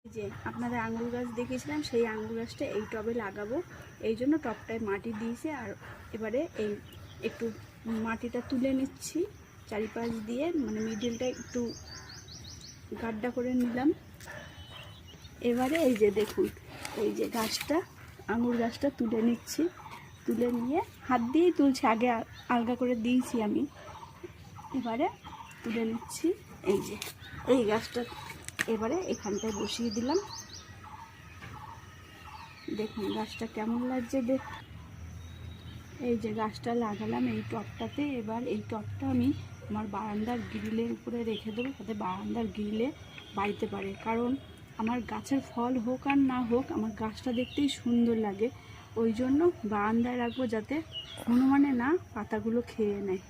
যে আপনাদের আঙ্গুর গাছ দেখিয়েছিলাম, সেই আঙ্গুর গাছটা এই টবে লাগাবো, এই জন্য টবটায় মাটি দিয়েছে। আর এবারে এই একটু মাটিটা তুলে নিচ্ছি চারিপাশ দিয়ে, মানে মিডিলটা একটু গাড্ডা করে নিলাম। এবারে এই যে দেখুন, এই যে গাছটা, আঙ্গুর গাছটা তুলে নিচ্ছি, তুলে নিয়ে হাত দিয়েই তুলছি, আগে আলগা করে দিয়েছি আমি, এবারে তুলে নিচ্ছি। এই যে এই গাছটা এবারে এখানটায় বসিয়ে দিলাম। দেখুন গাছটা কেমন লাগছে দেখ। এই যে গাছটা লাগালাম এই টবটাতে। এবার এই টবটা আমি আমার বারান্দার গ্রিলের উপরে রেখে দেবো, যাতে বারান্দার গ্রিলে বাইতে পারে। কারণ আমার গাছের ফল হোক আর না হোক, আমার গাছটা দেখতেই সুন্দর লাগে, ওই জন্য বারান্দায় রাখবো, যাতে হনুমানে না পাতাগুলো খেয়ে নেয়।